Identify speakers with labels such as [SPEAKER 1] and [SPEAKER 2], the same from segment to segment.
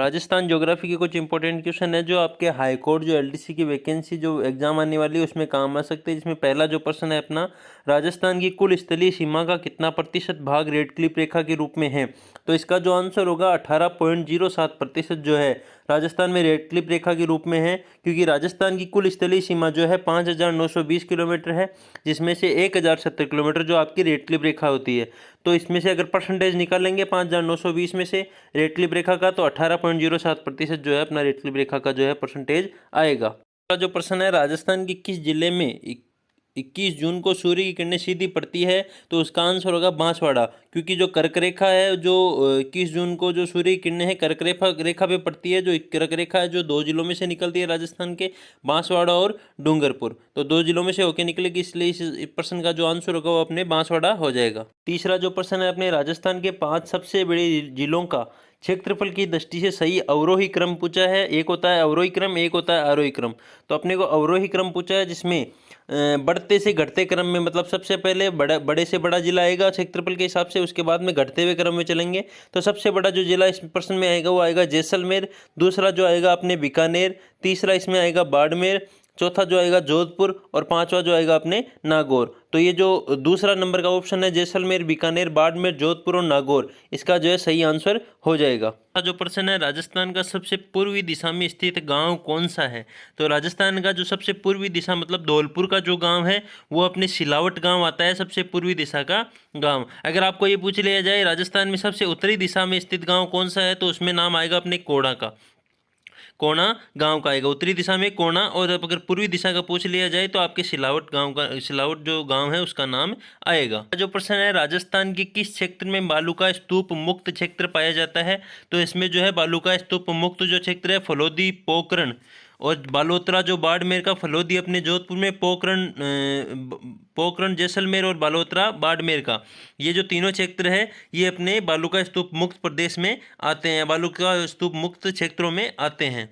[SPEAKER 1] Rajasthan geography के कुछ important question है जो आपके हाई कोर्ट जो एलडीसी की वैकेंसी जो एग्जाम आने वाली है उसमें काम आ सकते हैं। जिसमें पहला जो प्रश्न है अपना, राजस्थान की कुल स्थलीय सीमा का कितना प्रतिशत भाग रेड क्लिफ रेखा के रूप में है? तो इसका जो आंसर होगा 18.07% जो है राजस्थान में रेड क्लिफ रेखा के रूप में है, क्योंकि राजस्थान की कुल स्थलीय सीमा जो है 5,920 किलोमीटर है, जिसमें से 1,070 किलोमीटर जो आपकी रेड क्लिफ रेखा होती है। तो इसमें से अगर परसेंटेज निकालेंगे 5,920 में से रेड क्लिफ रेखा का, तो 18.07% जो है अपना रेड क्लिफ रेखा का जो है परसेंटेज आएगा। जो प्रश्न है, राजस्थान के किस जिले में 21 जून को सूर्य की किरणें सीधी पड़ती है? तो उसका आंसर होगा बांसवाड़ा, क्योंकि जो कर्क रेखा है जो 21 जून को जो सूर्य की किरणें हैं कर्क रेखा पे पड़ती है। जो कर्क रेखा है जो 2 जिलों में से निकलती है राजस्थान के, बांसवाड़ा और डूंगरपुर। तो 2 जिलों में से होकर निकलेगी, इसलिए इस प्रश्न का जो आंसर होगा वो अपने बांसवाड़ा हो जाएगा। तीसरा जो प्रश्न है अपने, राजस्थान के 5 सबसे बड़े जिलों का क्षेत्रफल की दृष्टि से सही अवरोही क्रम पूछा है। एक होता है अवरोही क्रम, एक होता है आरोही क्रम। तो अपने को अवरोही क्रम पूछा है, जिसमें बढ़ते से घटते क्रम में, मतलब सबसे पहले बड़े से बड़ा जिला आएगा क्षेत्रफल के हिसाब से, उसके बाद में घटते हुए क्रम में चलेंगे। तो सबसे बड़ा जो जिला इस प्रश्न में आएगा वो आएगा जैसलमेर। दूसरा जो आएगा अपने बीकानेर। तीसरा इसमें आएगा बाड़मेर। चौथा जो आएगा जोधपुर। और पांचवा जो आएगा अपने नागौर। तो ये जो दूसरा नंबर का ऑप्शन है जैसलमेर, बीकानेर, बाड़मेर, जोधपुर और नागौर, इसका जो है सही आंसर हो जाएगा। जो प्रश्न है, राजस्थान का सबसे पूर्वी दिशा में स्थित गांव कौन सा है? तो राजस्थान का जो सबसे पूर्वी दिशा मतलब धौलपुर का जो गांव है वो अपने सिलावट गांव आता है, सबसे पूर्वी दिशा का गांव। अगर आपको ये पूछ लिया जाए राजस्थान में सबसे उत्तरी दिशा में स्थित गांव कौन सा है, तो उसमें नाम आएगा अपने कोणा का। कोणा गांव का आएगा उत्तरी दिशा में कोणा। और अब अगर पूर्वी दिशा का पूछ लिया जाए तो आपके सिलावट गांव का, सिलावट जो गांव है उसका नाम आएगा। जो प्रश्न है, राजस्थान के किस क्षेत्र में बालू का स्तूप मुक्त क्षेत्र पाया जाता है? तो इसमें जो है बालू का स्तूप मुक्त जो क्षेत्र है फलोदी, पोखरण और बालोतरा। जो बाड़मेर का फलोदी अपने जोधपुर में, पोखरण जैसलमेर और बालोतरा बाड़मेर का, ये जो तीनों क्षेत्र है ये अपने बालू का स्तूप मुक्त प्रदेश में आते हैं, बालू का स्तूप मुक्त क्षेत्रों में आते हैं।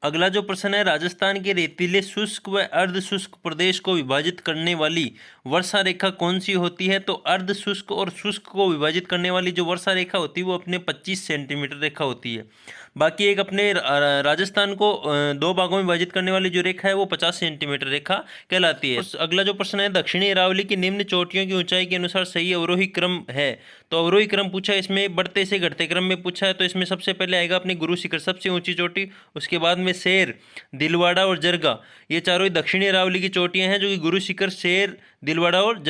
[SPEAKER 1] अगला जो प्रश्न है, राजस्थान के रेतीले शुष्क व अर्ध शुष्क प्रदेश को विभाजित करने वाली वर्षा रेखा कौन सी होती है? तो अर्ध शुष्क और शुष्क को विभाजित करने वाली जो वर्षा रेखा होती है वो अपने 25 सेंटीमीटर रेखा होती है। बाकी एक अपने राजस्थान को 2 भागों में विभाजित करने वाली जो रेखा है वो 50 सेंटीमीटर रेखा कहलाती है। अगला जो प्रश्न है, दक्षिणी अरावली की निम्न चोटियों की ऊंचाई के अनुसार सही अवरोही क्रम है? तो अवरोही क्रम पूछा है, इसमें बढ़ते से घटते क्रम में पूछा है। तो इसमें सबसे पहले आएगा अपनी गुरु शिखर, सबसे ऊंची चोटी। उसके बाद में शेर, दिलवाड़ा और जरगा, ये चारों दक्षिणी अरावली की चोटियां हैं, जो कि गुरु शिखर, शेर, दिलवाड़ा और